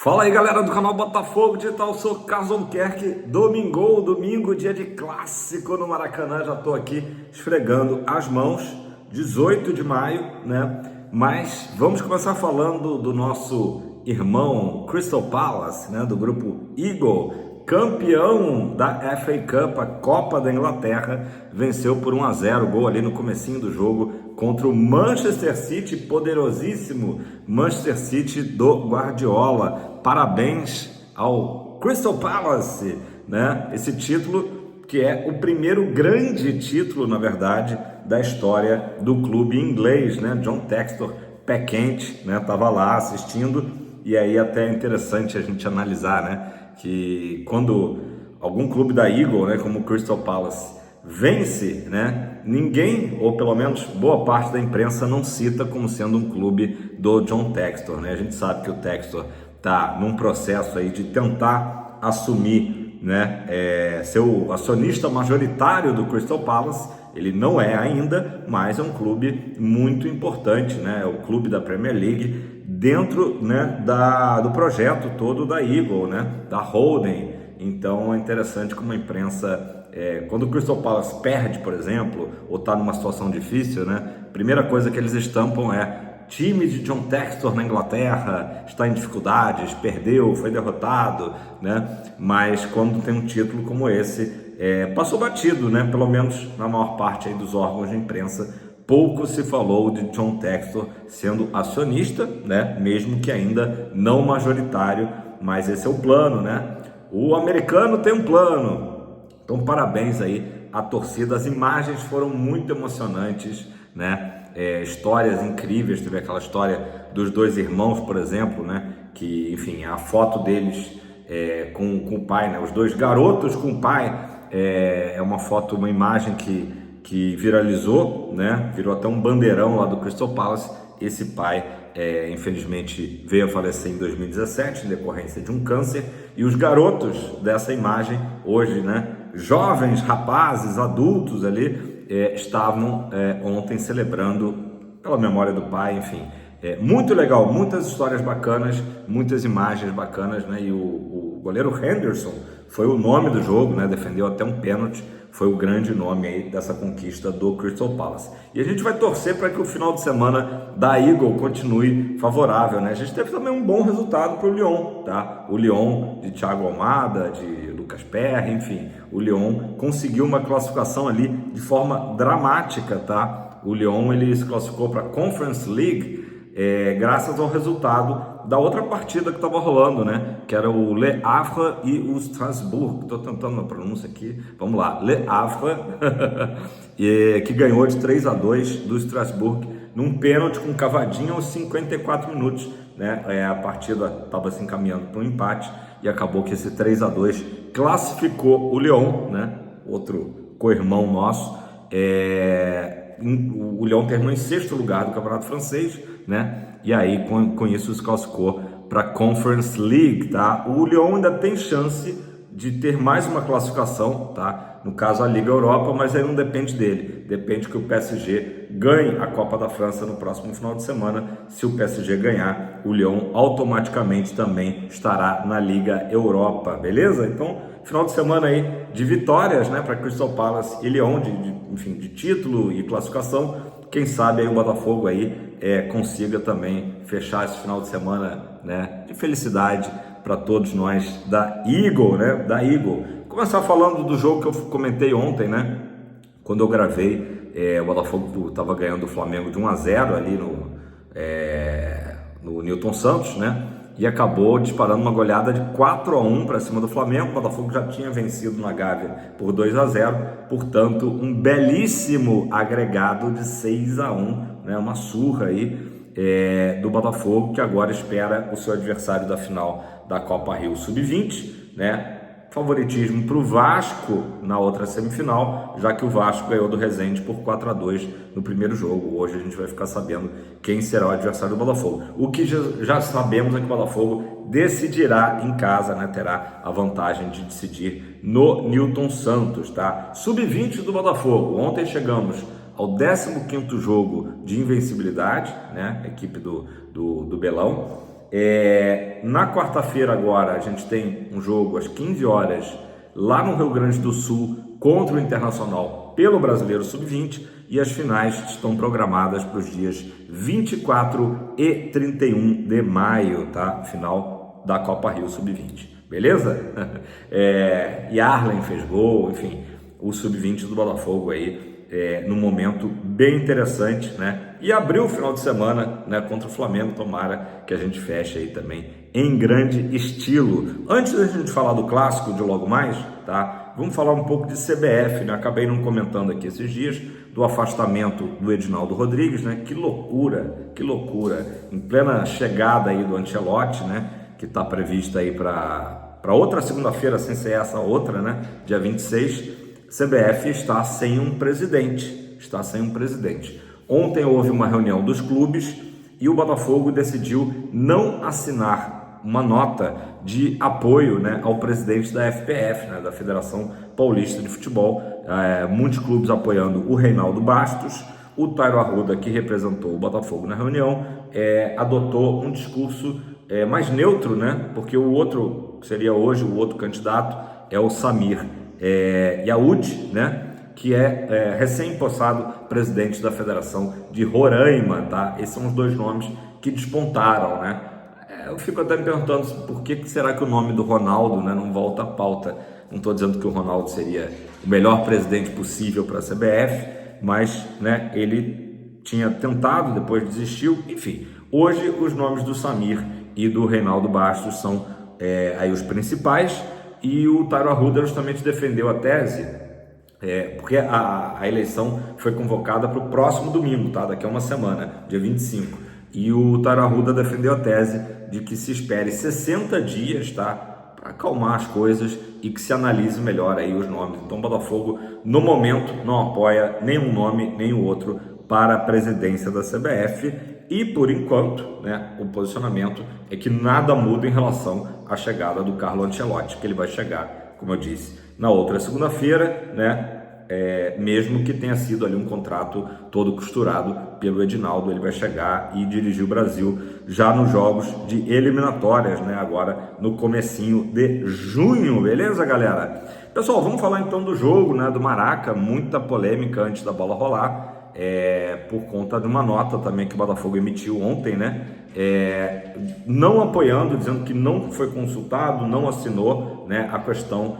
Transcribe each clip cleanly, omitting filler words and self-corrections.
Fala aí, galera do canal Botafogo Digital, sou Carlos Albuquerque. Domingo, dia de clássico no Maracanã. Já tô aqui esfregando as mãos, 18 de maio, né? Mas vamos começar falando do nosso irmão Crystal Palace, né? Do grupo Eagle, campeão da FA Cup, a Copa da Inglaterra, venceu por 1-0, gol ali no comecinho do jogo contra o Manchester City, poderosíssimo Manchester City do Guardiola. Parabéns ao Crystal Palace, né? Esse título que é o primeiro grande título, na verdade, da história do clube inglês, né? John Textor, pé quente, né? Tava lá assistindo, e aí até é interessante a gente analisar, né? Que quando algum clube da Eagle, né, como o Crystal Palace, vence, né, ninguém, ou pelo menos boa parte da imprensa, não cita como sendo um clube do John Textor, né? A gente sabe que o Textor está num processo aí de tentar assumir, né, ser o acionista majoritário do Crystal Palace. Ele não é ainda, mas é um clube muito importante, né? É o clube da Premier League dentro, né, do projeto todo da Eagle, né, da holding. Então é interessante como a imprensa, quando o Crystal Palace perde, por exemplo, ou está numa situação difícil, né, a primeira coisa que eles estampam é: time de John Textor na Inglaterra está em dificuldades, perdeu, foi derrotado, né? Mas quando tem um título como esse, passou batido, né? Pelo menos na maior parte aí dos órgãos de imprensa, pouco se falou de John Textor sendo acionista, né? Mesmo que ainda não majoritário, mas esse é o plano, né? O americano tem um plano. Então parabéns aí à torcida, as imagens foram muito emocionantes, né? Histórias incríveis, teve aquela história dos dois irmãos, por exemplo, né? Que, enfim, a foto deles com o pai, né? Os dois garotos com o pai, é uma foto, uma imagem que viralizou, né? Virou até um bandeirão lá do Crystal Palace. Esse pai, infelizmente, veio a falecer em 2017 em decorrência de um câncer, e os garotos dessa imagem hoje, né? Jovens, rapazes, adultos ali, estavam ontem celebrando pela memória do pai, enfim. Muito legal, muitas histórias bacanas, muitas imagens bacanas, né? E o goleiro Henderson foi o nome do jogo, né? Defendeu até um pênalti, foi o grande nome aí dessa conquista do Crystal Palace. E a gente vai torcer para que o final de semana da Eagle continue favorável, né? A gente teve também um bom resultado para o Lyon, tá? O Lyon de Thiago Almada, de Lucas Perry, enfim, o Lyon conseguiu uma classificação ali de forma dramática, tá? O Lyon, ele se classificou para a Conference League graças ao resultado da outra partida que estava rolando, né? Que era o Le Havre e o Strasbourg. Estou tentando uma pronúncia aqui. Vamos lá, Le Havre, que ganhou de 3-2 do Strasbourg num pênalti com cavadinha aos 54 minutos, né? A partida estava se encaminhando para um empate e acabou que esse 3-2 classificou o Lyon, né? Outro co-irmão nosso. O Lyon terminou em 6º lugar do campeonato francês, né? E aí com isso se classificou para a Conference League, tá? O Lyon ainda tem chance de ter mais uma classificação, tá? No caso a Liga Europa, mas aí não depende dele, depende que o PSG ganhe a Copa da França no próximo final de semana. Se o PSG ganhar, o Lyon automaticamente também estará na Liga Europa, beleza? Então, final de semana aí de vitórias, né, para Crystal Palace e Lyon, enfim, de título e classificação. Quem sabe aí o Botafogo aí consiga também fechar esse final de semana, né, de felicidade para todos nós da Eagle, né, da Eagle. Começar falando do jogo que eu comentei ontem, né, quando eu gravei, o Botafogo estava ganhando o Flamengo de 1-0 ali no Newton Santos, né, e acabou disparando uma goleada de 4-1 para cima do Flamengo. O Botafogo já tinha vencido na Gávea por 2-0, portanto, um belíssimo agregado de 6-1, né? Uma surra aí do Botafogo, que agora espera o seu adversário da final da Copa Rio Sub-20, né? Favoritismo para o Vasco na outra semifinal, já que o Vasco ganhou do Resende por 4-2 no primeiro jogo. Hoje a gente vai ficar sabendo quem será o adversário do Botafogo. O que já sabemos é que o Botafogo decidirá em casa, né? Terá a vantagem de decidir no Newton Santos, tá? Sub-20 do Botafogo. Ontem chegamos ao 15º jogo de invencibilidade, né? A equipe do Belão. Na quarta-feira agora a gente tem um jogo às 15 horas lá no Rio Grande do Sul contra o Internacional pelo Brasileiro Sub-20 e as finais estão programadas para os dias 24 e 31 de maio, tá? Final da Copa Rio Sub-20, beleza? E Arlen fez gol, enfim, o Sub-20 do Botafogo aí num momento bem interessante, né? E abriu o final de semana, né, contra o Flamengo. Tomara que a gente feche aí também em grande estilo. Antes da gente falar do clássico de logo mais, tá? Vamos falar um pouco de CBF, né? Acabei não comentando aqui esses dias do afastamento do Edinaldo Rodrigues, né? Que loucura, que loucura. Em plena chegada aí do Ancelotti, né? Que está prevista aí para outra segunda-feira, sem ser essa outra, né? Dia 26. CBF está sem um presidente, Ontem houve uma reunião dos clubes e o Botafogo decidiu não assinar uma nota de apoio, né, ao presidente da FPF, né, da Federação Paulista de Futebol. Muitos clubes apoiando o Reinaldo Bastos. O Tairo Arruda, que representou o Botafogo na reunião, adotou um discurso mais neutro, né, porque o outro, que seria hoje o outro candidato, é o Samir Yaoud, né, que é recém-possado presidente da Federação de Roraima, tá? Esses são os dois nomes que despontaram, né? Eu fico até me perguntando por que será que o nome do Ronaldo, né, não volta à pauta. Não estou dizendo que o Ronaldo seria o melhor presidente possível para a CBF, mas, né, ele tinha tentado, depois desistiu. Enfim, hoje os nomes do Samir e do Reinaldo Bastos são aí os principais. E o Tairo Arruda justamente defendeu a tese, porque a eleição foi convocada para o próximo domingo, tá? Daqui a uma semana, dia 25. E o Tairo Arruda defendeu a tese de que se espere 60 dias, tá? Para acalmar as coisas e que se analise melhor aí os nomes. Então o Botafogo, no momento, não apoia nenhum nome, nem o outro para a presidência da CBF. E por enquanto, né, o posicionamento é que nada muda em relação à chegada do Carlo Ancelotti, que ele vai chegar, como eu disse, na outra segunda-feira, né, mesmo que tenha sido ali um contrato todo costurado pelo Edinaldo. Ele vai chegar e dirigir o Brasil já nos jogos de eliminatórias, né, agora no comecinho de junho, beleza, galera? Pessoal, vamos falar então do jogo, né, do Maraca. Muita polêmica antes da bola rolar. Por conta de uma nota também que o Botafogo emitiu ontem, né? Não apoiando, dizendo que não foi consultado, não assinou, né, a questão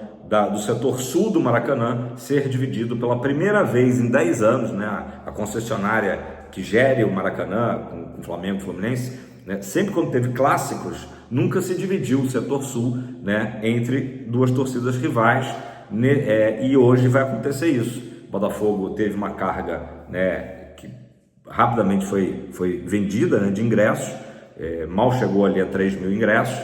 do setor sul do Maracanã ser dividido pela primeira vez em 10 anos, né? A concessionária que gere o Maracanã, com o Flamengo e Fluminense, né, sempre quando teve clássicos, nunca se dividiu o setor sul, né, entre duas torcidas rivais, né, e hoje vai acontecer isso. O Botafogo teve uma carga, né, que rapidamente foi vendida, né, de ingressos, mal chegou ali a 3 mil ingressos,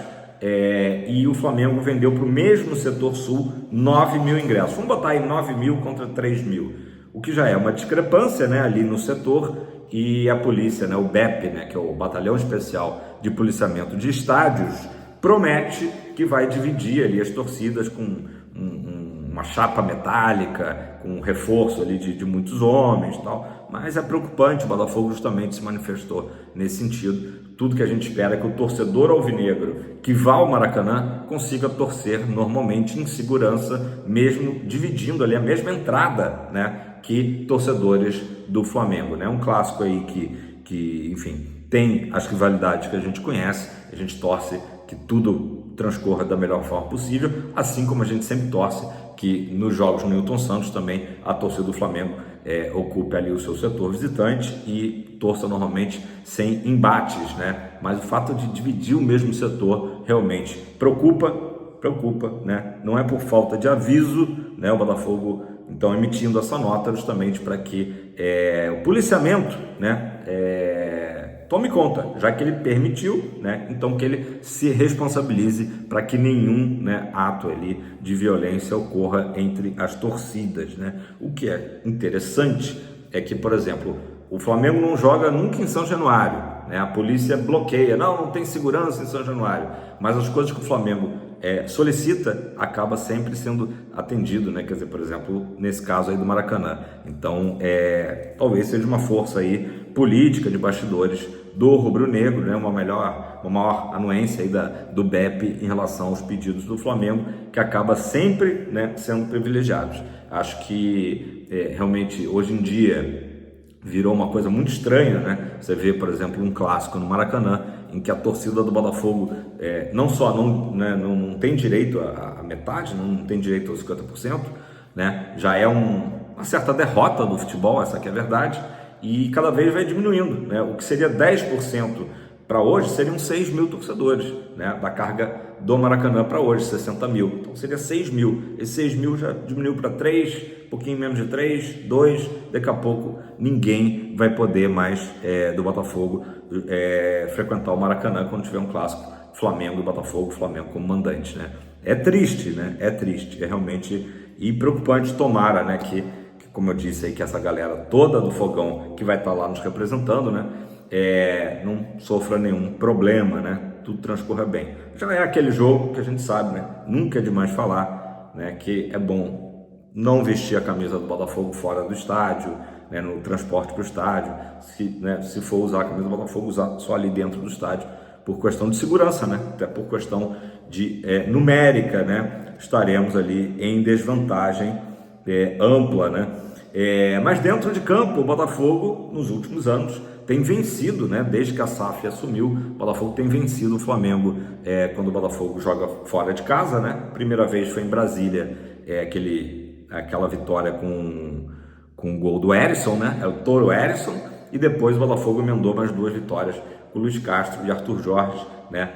e o Flamengo vendeu para o mesmo setor sul 9 mil ingressos. Vamos botar aí 9 mil contra 3 mil, o que já é uma discrepância, né, ali no setor. E a polícia, né, o BEP, né, que é o Batalhão Especial de Policiamento de Estádios, promete que vai dividir ali as torcidas com uma chapa metálica, com um reforço ali de muitos homens e tal. Mas é preocupante. O Botafogo justamente se manifestou nesse sentido. Tudo que a gente espera é que o torcedor alvinegro que vá ao Maracanã consiga torcer normalmente em segurança, mesmo dividindo ali a mesma entrada, né, que torcedores do Flamengo, né? Um clássico aí que enfim, tem as rivalidades que a gente conhece. A gente torce que tudo transcorra da melhor forma possível, assim como a gente sempre torce que nos jogos no Newton Santos também a torcida do Flamengo ocupe ali o seu setor visitante e torça normalmente sem embates, né? Mas o fato de dividir o mesmo setor realmente preocupa, né? Não é por falta de aviso, né? O Botafogo então emitindo essa nota justamente para que o policiamento, né, tome conta, já que ele permitiu, né, então que ele se responsabilize para que nenhum, né, ato ali de violência ocorra entre as torcidas, né? O que é interessante é que, por exemplo, o Flamengo não joga nunca em São Januário, né? A polícia bloqueia, não tem segurança em São Januário, mas as coisas que o Flamengo solicita, acaba sempre sendo atendido, né? Quer dizer, por exemplo, nesse caso aí do Maracanã. Então, talvez seja uma força aí política de bastidores do rubro-negro, né? Uma maior anuência aí do BEP em relação aos pedidos do Flamengo, que acaba sempre, né, sendo privilegiados. Acho que realmente hoje em dia virou uma coisa muito estranha, né? Você vê, por exemplo, um clássico no Maracanã, em que a torcida do Botafogo não só não tem direito a metade, não tem direito aos 50%, né? Já é uma certa derrota do futebol, essa aqui é a verdade, e cada vez vai diminuindo, né? O que seria 10% para hoje seriam 6 mil torcedores, né? Da carga do Maracanã para hoje, 60 mil. Então seria 6 mil. Esses 6 mil já diminuiu para 3, um pouquinho menos de 3, 2. Daqui a pouco ninguém vai poder mais do Botafogo frequentar o Maracanã quando tiver um clássico Flamengo e Botafogo, Flamengo como mandante, né? É triste, né? É triste, é realmente e preocupante. Tomara, né, que como eu disse aí, que essa galera toda do Fogão que vai estar lá nos representando, né, não sofra nenhum problema, né? Tudo transcorra bem. Já é aquele jogo que a gente sabe, né? Nunca é demais falar, né, que é bom não vestir a camisa do Botafogo fora do estádio, né, no transporte para o estádio. Se for usar a camisa do Botafogo, usar só ali dentro do estádio, por questão de segurança, né? Até por questão de numérica, né? Estaremos ali em desvantagem ampla, né? Mas dentro de campo, o Botafogo, nos últimos anos, tem vencido, né? Desde que a SAF assumiu, o Botafogo tem vencido o Flamengo quando o Botafogo joga fora de casa, né? Primeira vez foi em Brasília, aquela vitória com o gol do Erisson, né? É o Toro Erisson, e depois o Botafogo emendou mais 2 vitórias com o Luiz Castro e Arthur Jorge, né?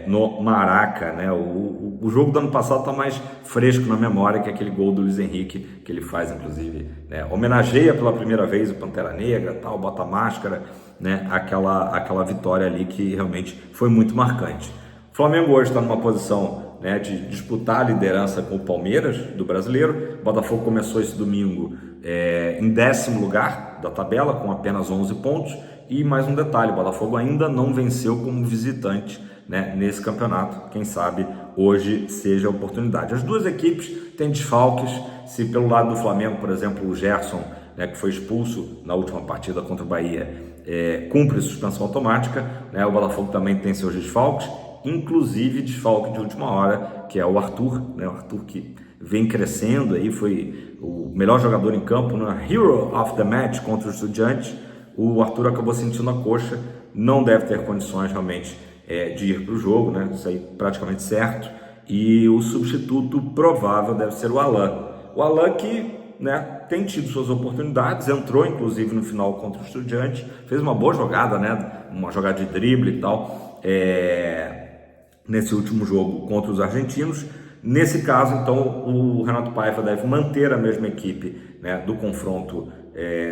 No Maraca, né? O jogo do ano passado está mais fresco na memória, que é aquele gol do Luiz Henrique, que ele faz, inclusive, né? Homenageia pela primeira vez o Pantera Negra, tal, bota a máscara, né? Aquela vitória ali que realmente foi muito marcante. O Flamengo hoje está numa posição, né, de disputar a liderança com o Palmeiras do Brasileiro. O Botafogo começou esse domingo em 10º lugar da tabela, com apenas 11 pontos. E mais um detalhe, o Botafogo ainda não venceu como visitante, né, nesse campeonato. Quem sabe hoje seja a oportunidade. As duas equipes têm desfalques. Se pelo lado do Flamengo, por exemplo, o Gerson, né, que foi expulso na última partida contra o Bahia, cumpre suspensão automática, né, o Botafogo também tem seus desfalques, inclusive desfalque de última hora, que é o Arthur, né, o Arthur que vem crescendo, aí foi o melhor jogador em campo, né, Hero of the Match contra o Estudiantes. O Arthur acabou sentindo a coxa, não deve ter condições realmente de ir para o jogo, né? Isso aí praticamente certo. E o substituto provável deve ser o Alan. O Alan que, né, tem tido suas oportunidades, entrou inclusive no final contra o Estudiantes, fez uma boa jogada, né? Uma jogada de drible e tal, nesse último jogo contra os argentinos. Nesse caso, então, o Renato Paiva deve manter a mesma equipe, né, do confronto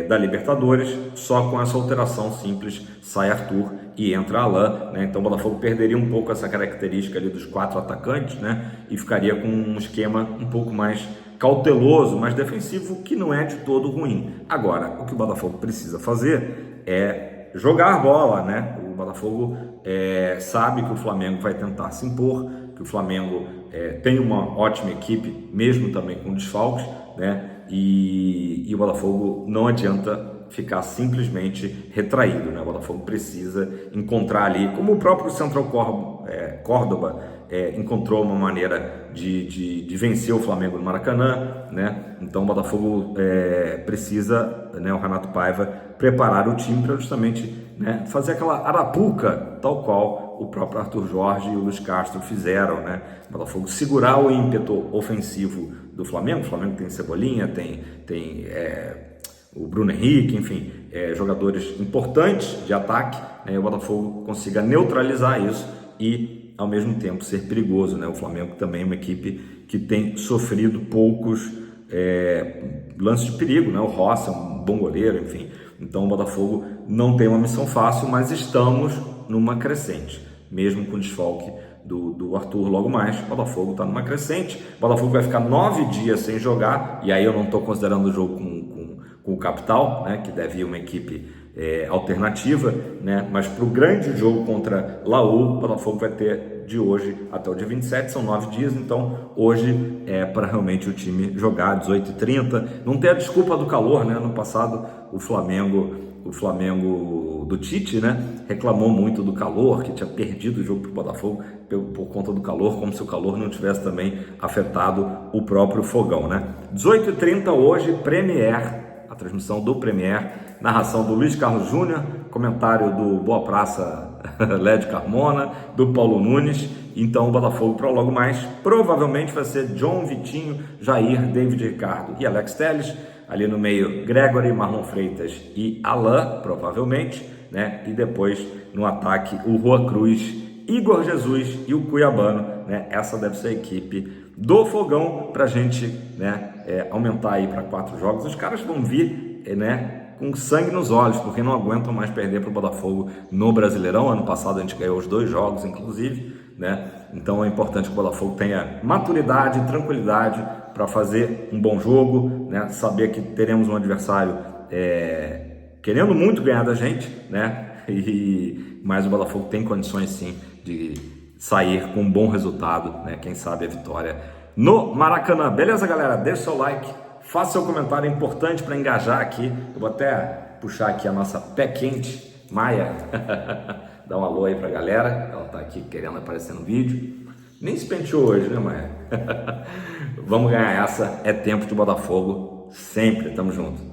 da Libertadores, só com essa alteração simples, sai Arthur e entra Alan, né? Então o Botafogo perderia um pouco essa característica ali dos 4 atacantes, né? E ficaria com um esquema um pouco mais cauteloso, mais defensivo, que não é de todo ruim. Agora, o que o Botafogo precisa fazer é jogar bola, né? O Botafogo sabe que o Flamengo vai tentar se impor, que o Flamengo tem uma ótima equipe, mesmo também com desfalques, né? E o Botafogo não adianta ficar simplesmente retraído, né? O Botafogo precisa encontrar ali, como o próprio Central Córdoba encontrou uma maneira de vencer o Flamengo no Maracanã, né? Então o Botafogo precisa, né, o Renato Paiva, preparar o time para justamente, né, fazer aquela arapuca, tal qual o próprio Arthur Jorge e o Luiz Castro fizeram, né? O Botafogo segurar o ímpeto ofensivo do Flamengo. O Flamengo tem Cebolinha, tem o Bruno Henrique, enfim, jogadores importantes de ataque, né? O Botafogo consiga neutralizar isso e, ao mesmo tempo, ser perigoso, né? O Flamengo também é uma equipe que tem sofrido poucos lances de perigo, né? O Rossi é um bom goleiro, enfim. Então o Botafogo não tem uma missão fácil, mas estamos numa crescente, mesmo com o desfalque do Arthur logo mais. O Botafogo está numa crescente. O Botafogo vai ficar 9 dias sem jogar, e aí eu não estou considerando o jogo com o Capital, né, que deve ir uma equipe alternativa, né? Mas para o grande jogo contra Laú, o Botafogo vai ter de hoje até o dia 27, são 9 dias, então hoje é para realmente o time jogar 18h30, não tem a desculpa do calor, né? No passado o Flamengo do Tite, né, reclamou muito do calor, que tinha perdido o jogo para o Botafogo por conta do calor, como se o calor não tivesse também afetado o próprio Fogão, né? 18h30 hoje, Premier, a transmissão do Premier, narração do Luiz Carlos Júnior, comentário do Boa Praça Led Carmona, do Paulo Nunes. Então o Botafogo para logo mais provavelmente vai ser John, Vitinho, Jair, David Ricardo e Alex Telles. Ali no meio, Gregory, Marlon Freitas e Alain, provavelmente, né? E depois no ataque, o Rua Cruz, Igor Jesus e o Cuiabano, né? Essa deve ser a equipe do Fogão para a gente, né, aumentar aí para 4 jogos. Os caras vão vir, né, com sangue nos olhos, porque não aguentam mais perder para o Botafogo no Brasileirão. Ano passado a gente ganhou os 2 jogos, inclusive, né? Então é importante que o Botafogo tenha maturidade, tranquilidade para fazer um bom jogo, né? Saber que teremos um adversário querendo muito ganhar da gente, né? Mas o Botafogo tem condições sim de sair com um bom resultado, né? Quem sabe a vitória no Maracanã. Beleza, galera? Deixa o seu like, faça seu comentário, é importante para engajar aqui. Eu vou até puxar aqui a nossa pé quente, Maia. Dá um alô aí pra galera, ela tá aqui querendo aparecer no vídeo. Nem se penteou hoje, né, Maia? Vamos ganhar essa, é tempo de Botafogo, sempre, tamo junto.